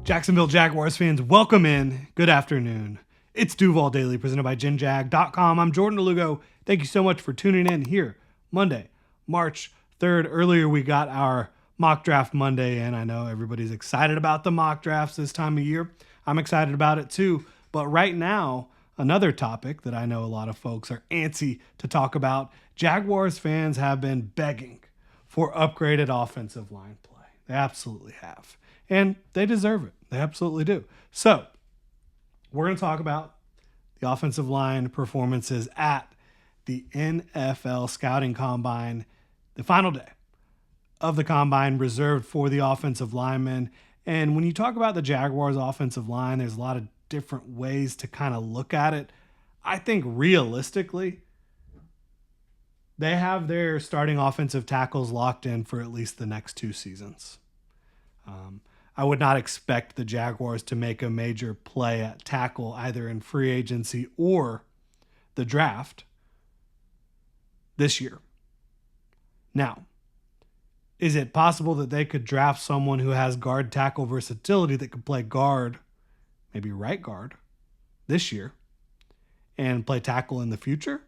Jacksonville Jaguars fans, welcome in. Good afternoon. It's Duval Daily presented by GenJag.com. I'm Jordan DeLugo. Thank you so much for tuning in here Monday, March 3rd. Earlier we got our mock draft Monday, and I know everybody's excited about the mock drafts this time of year. I'm excited about it too. But right now, another topic that I know a lot of folks are antsy to talk about. Jaguars fans have been begging for upgraded offensive line play. They absolutely have. And they deserve it. They absolutely do. So, we're going to talk about the offensive line performances at the NFL Scouting Combine, the final day of the Combine reserved for the offensive linemen. And when you talk about the Jaguars offensive line, there's a lot of different ways to kind of look at it. I think realistically, they have their starting offensive tackles locked in for at least the next 2 seasons. I would not expect the Jaguars to make a major play at tackle either in free agency or the draft this year. Now, is it possible that they could draft someone who has guard tackle versatility that could play guard, maybe right guard, this year and play tackle in the future?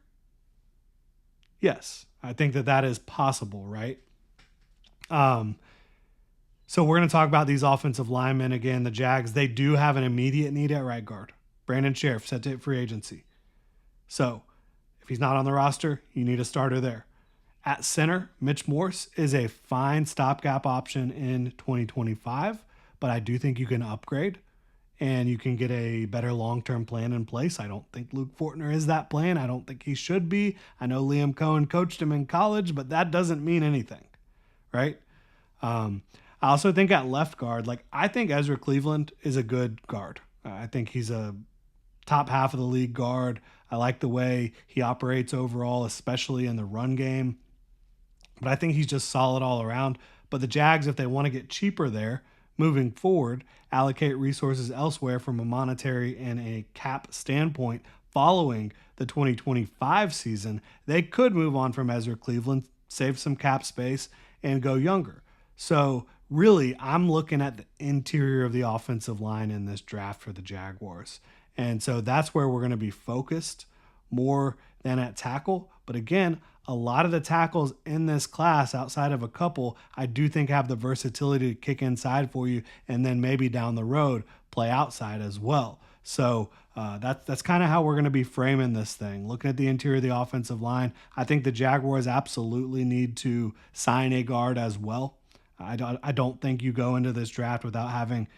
Yes, I think that is possible, right? So we're going to talk about these offensive linemen again. The Jags, they do have an immediate need at right guard. Brandon Sheriff set to hit free agency. So if he's not on the roster, you need a starter there. At center, Mitch Morse is a fine stopgap option in 2025, but I do think you can upgrade and you can get a better long-term plan in place. I don't think Luke Fortner is that plan. I don't think he should be. I know Liam Cohen coached him in college, but that doesn't mean anything, right? I also think at left guard, I think Ezra Cleveland is a good guard. I think he's a top half of the league guard. I like the way he operates overall, especially in the run game. But I think he's just solid all around. But the Jags, if they want to get cheaper there, moving forward, allocate resources elsewhere from a monetary and a cap standpoint following the 2025 season, they could move on from Ezra Cleveland, save some cap space, and go younger. So really, I'm looking at the interior of the offensive line in this draft for the Jaguars. And so that's where we're going to be focused more than at tackle. But again, a lot of the tackles in this class, outside of a couple, I do think have the versatility to kick inside for you and then maybe down the road play outside as well. So that's kind of how we're going to be framing this thing. Looking at the interior of the offensive line, I think the Jaguars absolutely need to sign a guard as well. I don't think you go into this draft without having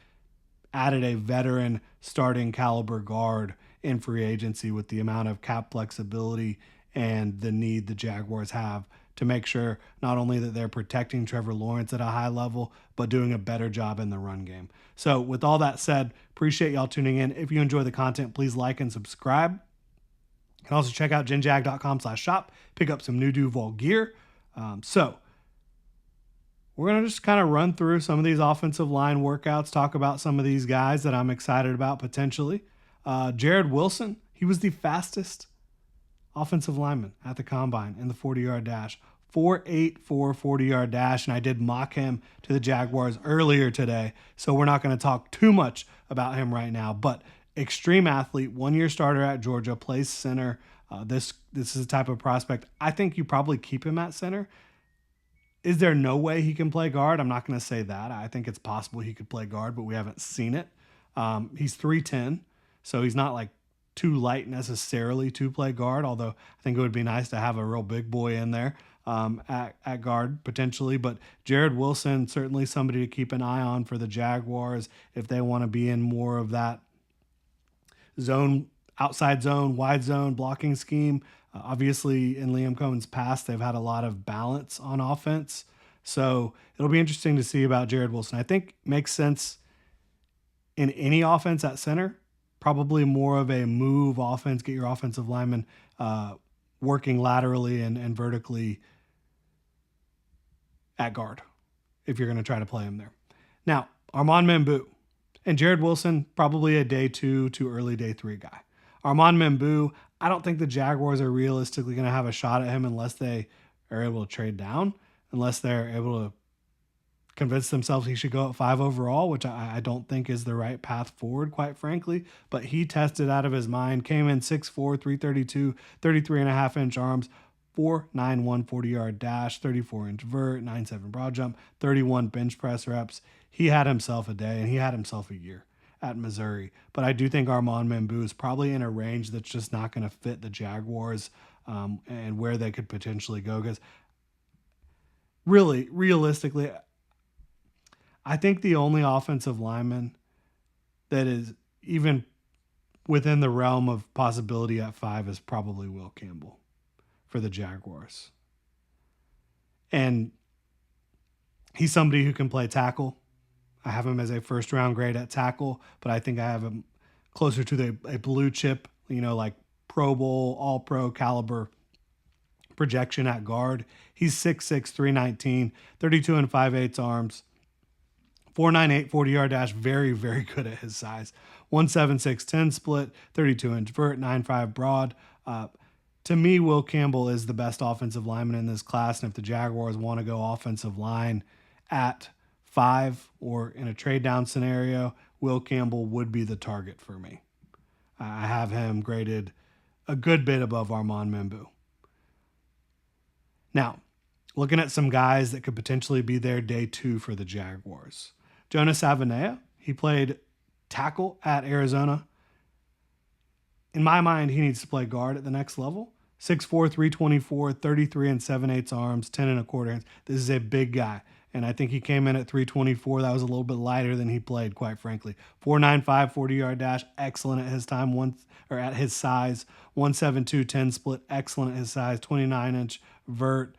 added a veteran starting caliber guard in free agency with the amount of cap flexibility and the need the Jaguars have to make sure not only that they're protecting Trevor Lawrence at a high level, but doing a better job in the run game. So with all that said, appreciate y'all tuning in. If you enjoy the content, please like and subscribe. You can also check out genjag.com/shop, pick up some new Duval gear. We're going to just kind of run through some of these offensive line workouts, talk about some of these guys that I'm excited about potentially. Jared Wilson, he was the fastest offensive lineman at the Combine in the 40-yard dash. 4.84 40-yard dash, and I did mock him to the Jaguars earlier today, so we're not going to talk too much about him right now. But extreme athlete, 1-year starter at Georgia, plays center. This is the type of prospect. I think you probably keep him at center. Is there no way he can play guard? I'm not going to say that. I think it's possible he could play guard, but we haven't seen it. He's 3'10", so he's not too light necessarily to play guard, although I think it would be nice to have a real big boy in there at guard potentially. But Jared Wilson, certainly somebody to keep an eye on for the Jaguars if they want to be in more of that zone, outside zone, wide zone blocking scheme. Obviously, in Liam Cohen's past, they've had a lot of balance on offense. So it'll be interesting to see about Jared Wilson. I think makes sense in any offense at center. Probably more of a move offense, get your offensive linemen working laterally and vertically at guard if you're going to try to play him there. Now, Armand Membou and Jared Wilson, probably a day 2 to early day 3 guy. Armand Membou, I don't think the Jaguars are realistically going to have a shot at him unless they are able to trade down, unless they're able to convinced themselves he should go at 5 overall, which I don't think is the right path forward, quite frankly. But he tested out of his mind, came in 6'4", 332, 33.5-inch arms, 4.91 40-yard dash, 34-inch vert, 9.7 broad jump, 31 bench press reps. He had himself a day, and he had himself a year at Missouri. But I do think Armand Mambu is probably in a range that's just not going to fit the Jaguars and where they could potentially go. Because really, realistically, I think the only offensive lineman that is even within the realm of possibility at 5 is probably Will Campbell for the Jaguars. And he's somebody who can play tackle. I have him as a first-round grade at tackle, but I think I have him closer to a blue chip, like Pro Bowl, All-Pro caliber projection at guard. He's 6'6", 319, 32 and 5/8 arms, 4.98 40-yard dash, very, very good at his size. 1.76 10 split, 32-inch vert, 9.5 broad. To me, Will Campbell is the best offensive lineman in this class, and if the Jaguars want to go offensive line at 5 or in a trade down scenario, Will Campbell would be the target for me. I have him graded a good bit above Armand Mambu. Now, looking at some guys that could potentially be there day 2 for the Jaguars. Jonas Avenea, he played tackle at Arizona. In my mind, he needs to play guard at the next level. 6'4", 324, 33 and 7/8 arms, 10 and a quarter hands. This is a big guy. And I think he came in at 324. That was a little bit lighter than he played, quite frankly. 4.95 40-yard dash, excellent at his time, at his size. 1.72 10 split, excellent at his size. 29-inch vert.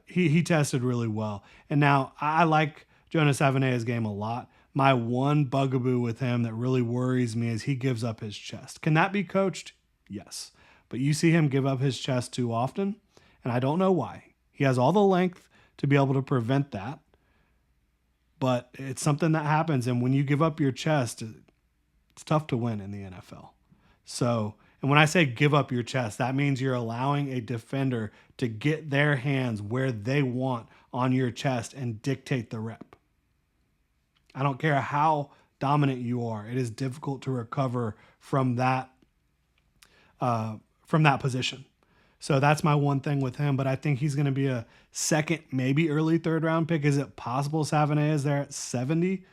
He tested really well. And now I like Jonas Avenea's game a lot. My one bugaboo with him that really worries me is he gives up his chest. Can that be coached? Yes. But you see him give up his chest too often, and I don't know why. He has all the length to be able to prevent that, but it's something that happens, and when you give up your chest, it's tough to win in the NFL. So, and when I say give up your chest, that means you're allowing a defender to get their hands where they want on your chest and dictate the rep. I don't care how dominant you are. It is difficult to recover from that position. So that's my one thing with him, but I think he's going to be a second, maybe early 3rd round pick. Is it possible Savenea is there at 70?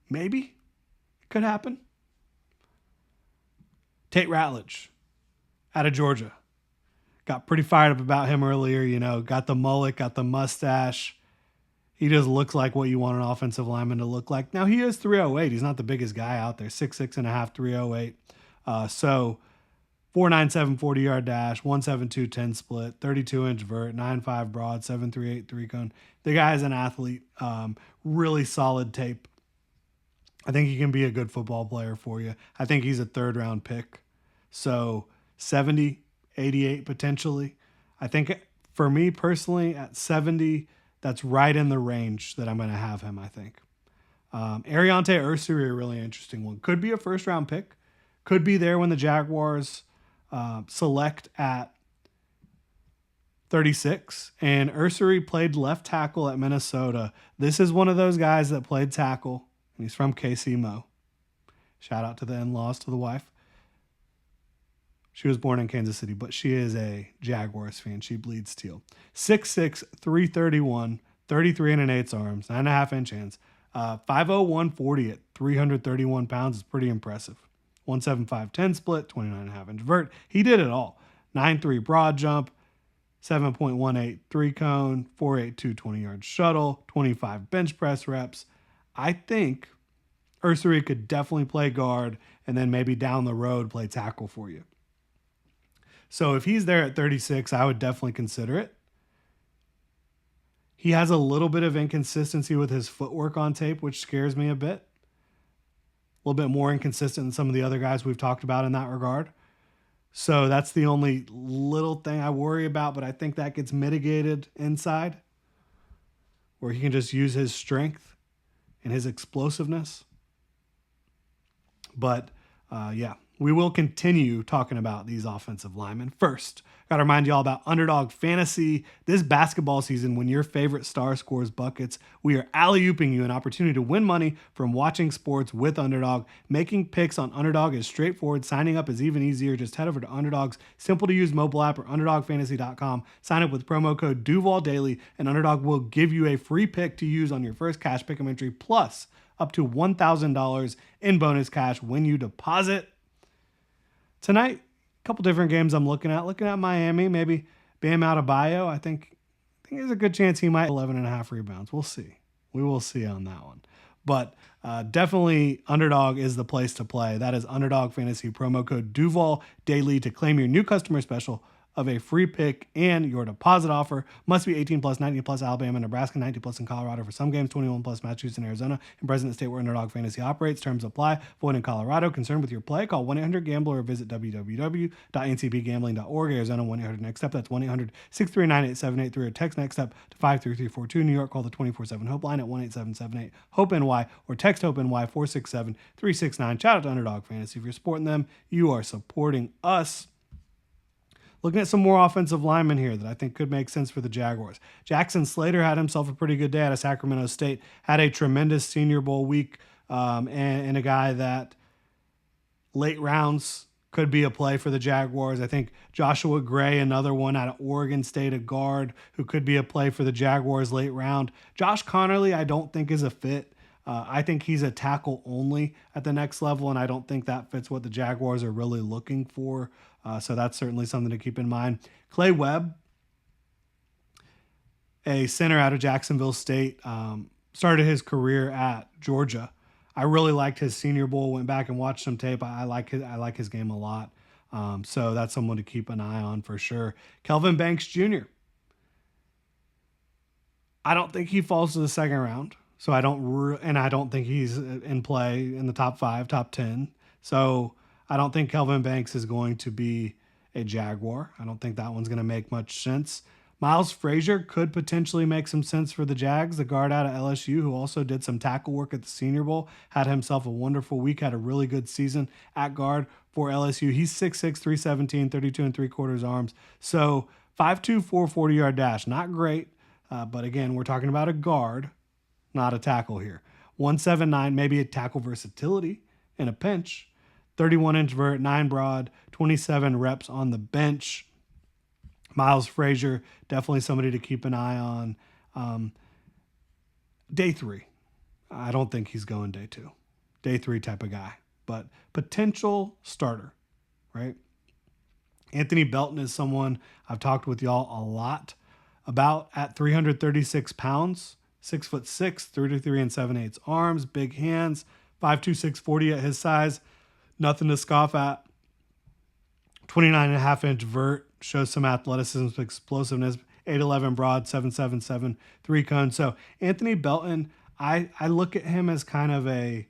Maybe. It could happen. Tate Ratledge out of Georgia. Got pretty fired up about him earlier, got the mullet, got the mustache. He just looks like what you want an offensive lineman to look like. Now, he is 308. He's not the biggest guy out there. 6'6.5", 308. So 4.97 40-yard dash, 1.72 10 split, 32-inch vert, 9.5 broad, 7.38 3-cone. The guy is an athlete. Really solid tape. I think he can be a good football player for you. I think he's a 3rd-round pick. So 70, 88 potentially. I think for me personally, at 70, that's right in the range that I'm going to have him, I think. Ariante Ursary, a really interesting one. Could be a 1st-round pick. Could be there when the Jaguars select at 36. And Ursary played left tackle at Minnesota. This is one of those guys that played tackle, and he's from KC Mo. Shout out to the in-laws, to the wife. She was born in Kansas City, but she is a Jaguars fan. She bleeds teal. 6'6", 331, 33 and an 8 arms, 9.5-inch hands. 5'0", 140 at 331 pounds is pretty impressive. 1.75 10 split, 29.5-inch vert. He did it all. 9.3 broad jump, 7.18 3-cone, 4.82 20-yard shuttle, 25 bench press reps. I think Ursary could definitely play guard and then maybe down the road play tackle for you. So if he's there at 36, I would definitely consider it. He has a little bit of inconsistency with his footwork on tape, which scares me a bit. A little bit more inconsistent than some of the other guys we've talked about in that regard. So that's the only little thing I worry about, but I think that gets mitigated inside, where he can just use his strength and his explosiveness. But yeah, we will continue talking about these offensive linemen. First, got to remind you all about Underdog Fantasy. This basketball season, when your favorite star scores buckets, we are alley-ooping you an opportunity to win money from watching sports with Underdog. Making picks on Underdog is straightforward. Signing up is even easier. Just head over to Underdog's simple-to-use mobile app or UnderdogFantasy.com. Sign up with promo code DuvalDaily, and Underdog will give you a free pick to use on your first cash pick'em entry, plus up to $1,000 in bonus cash when you deposit. Tonight, a couple different games I'm looking at. Looking at Miami, maybe Bam Adebayo. I think there's a good chance he might 11.5 rebounds. We'll see. We will see on that one. But definitely Underdog is the place to play. That is Underdog Fantasy, promo code Duval Daily to claim your new customer special of a free pick and your deposit offer. Must be 18 plus, 19 plus, Alabama, Nebraska, 19 plus in Colorado for some games, 21 plus, Massachusetts and Arizona, and President State where Underdog Fantasy operates. Terms apply. Void in Colorado. Concerned with your play? Call 1-800-GAMBLER or visit www.ncbgambling.org. Arizona 1-800-NEXT-STEP. That's 1-800-639-8783 or text NEXT STEP to 53342. New York, call the 24/7 Hope line at 1-877-8-HOPE-NY or text HOPE-NY 467-369. Shout out to Underdog Fantasy. If you're supporting them, you are supporting us. Looking at some more offensive linemen here that I think could make sense for the Jaguars. Jackson Slater had himself a pretty good day out of Sacramento State, had a tremendous Senior Bowl week, and a guy that late rounds could be a play for the Jaguars. I think Joshua Gray, another one out of Oregon State, a guard who could be a play for the Jaguars late round. Josh Connerly, I don't think is a fit. I think he's a tackle only at the next level, and I don't think that fits what the Jaguars are really looking for. So that's certainly something to keep in mind. Clay Webb, a center out of Jacksonville State, started his career at Georgia. I really liked his Senior Bowl. Went back and watched some tape. I like his game a lot. So that's someone to keep an eye on for sure. Kelvin Banks Jr. I don't think he falls to the second round. So I don't think he's in play in the top 5, top 10. So I don't think Kelvin Banks is going to be a Jaguar. I don't think that one's going to make much sense. Miles Frazier could potentially make some sense for the Jags, the guard out of LSU, who also did some tackle work at the Senior Bowl, had himself a wonderful week, had a really good season at guard for LSU. He's 6'6", 317, 32 3/4 arms. So 5'2", 440-yard dash. Not great, but again, we're talking about a guard, not a tackle here. 179, maybe a tackle versatility in a pinch. 31-inch vert, 9 broad, 27 reps on the bench. Miles Frazier, definitely somebody to keep an eye on. Day 3. I don't think he's going day 2. Day 3 type of guy, but potential starter, right? Anthony Belton is someone I've talked with y'all a lot about at 336 pounds, 6'6", 33 7/8 arms, big hands, 5'2", 640 at his size. Nothing to scoff at. 29.5-inch vert, shows some athleticism, explosiveness, 8'11 broad, 7'7", 3 cone. So Anthony Belton, I look at him as kind of a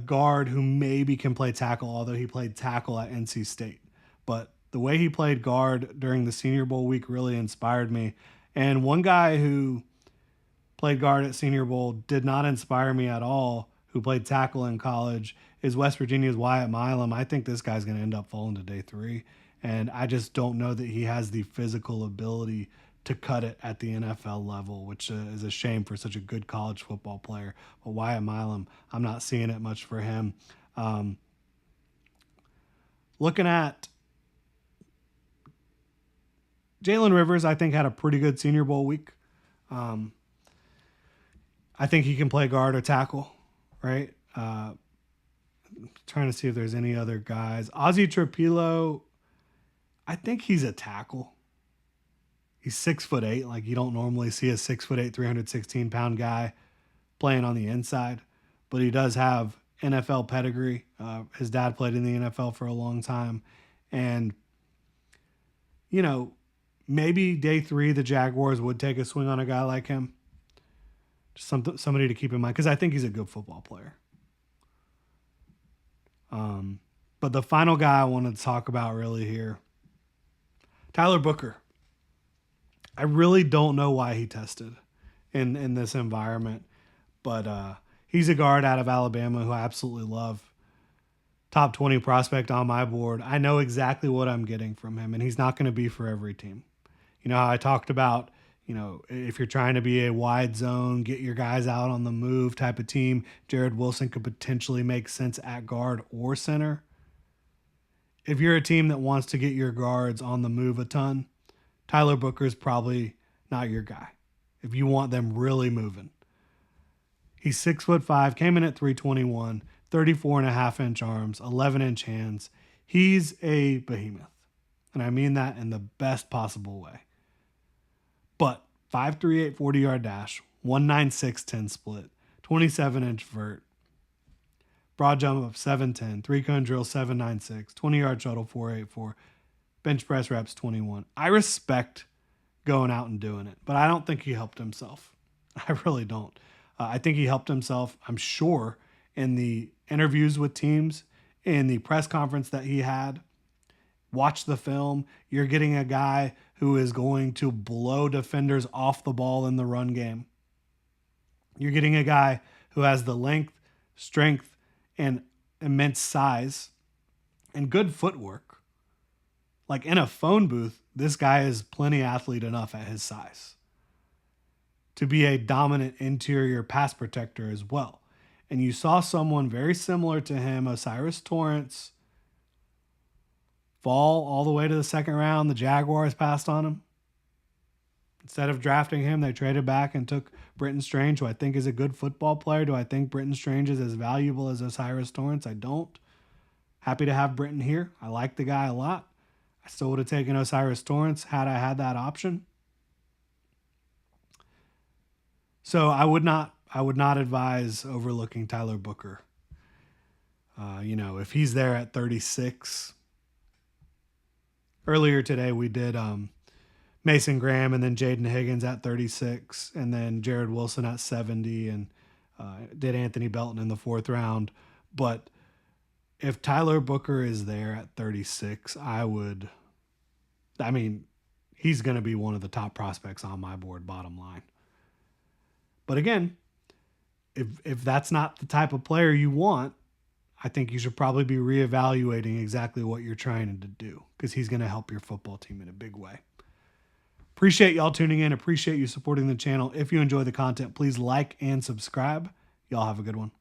guard who maybe can play tackle, although he played tackle at NC State. But the way he played guard during the Senior Bowl week really inspired me. And one guy who played guard at Senior Bowl did not inspire me at all, who played tackle in college, is West Virginia's Wyatt Milam. I think this guy's going to end up falling to day 3. And I just don't know that he has the physical ability to cut it at the NFL level, which is a shame for such a good college football player. But Wyatt Milam, I'm not seeing it much for him. Looking at Jalen Rivers, I think had a pretty good Senior Bowl week. I think he can play guard or tackle. Right? Trying to see if there's any other guys. Ozzie Trapilo, I think he's a tackle. He's 6'8". Like you don't normally see a 6'8", 316-pound guy playing on the inside, but he does have NFL pedigree. His dad played in the NFL for a long time, and maybe day 3 the Jaguars would take a swing on a guy like him. Somebody to keep in mind, because I think he's a good football player. But the final guy I wanted to talk about really here, Tyler Booker. I really don't know why he tested in this environment, but he's a guard out of Alabama who I absolutely love. top 20 prospect on my board. I know exactly what I'm getting from him, and he's not going to be for every team. You know how I talked about, if you're trying to be a wide zone, get your guys out on the move type of team, Jared Wilson could potentially make sense at guard or center. If you're a team that wants to get your guards on the move a ton, Tyler Booker is probably not your guy. If you want them really moving. He's 6'5", came in at 321, 34.5-inch arms, 11-inch hands. He's a behemoth. And I mean that in the best possible way. But 5'3", 40-yard dash, 196, 10 split, 27-inch vert, broad jump up 710, 3-cone drill 796, 20-yard shuttle 484, bench press reps 21. I respect going out and doing it, but I don't think he helped himself. I really don't. I think he helped himself, I'm sure, in the interviews with teams, in the press conference that he had. Watch the film. You're getting a guy who is going to blow defenders off the ball in the run game. You're getting a guy who has the length, strength, and immense size and good footwork. Like in a phone booth, this guy is plenty athlete enough at his size to be a dominant interior pass protector as well. And you saw someone very similar to him, Osiris Torrance, fall all the way to the second round. The Jaguars passed on him. Instead of drafting him, they traded back and took Britton Strange, who I think is a good football player. Do I think Britton Strange is as valuable as Osiris Torrance? I don't. Happy to have Britton here. I like the guy a lot. I still would have taken Osiris Torrance had I had that option. So I would not advise overlooking Tyler Booker. If he's there at 36. Earlier today we did Mason Graham and then Jaden Higgins at 36 and then Jared Wilson at 70 and did Anthony Belton in the 4th round. But if Tyler Booker is there at 36, he's going to be one of the top prospects on my board, bottom line. But again, if that's not the type of player you want, I think you should probably be reevaluating exactly what you're trying to do because he's going to help your football team in a big way. Appreciate y'all tuning in. Appreciate you supporting the channel. If you enjoy the content, please like and subscribe. Y'all have a good one.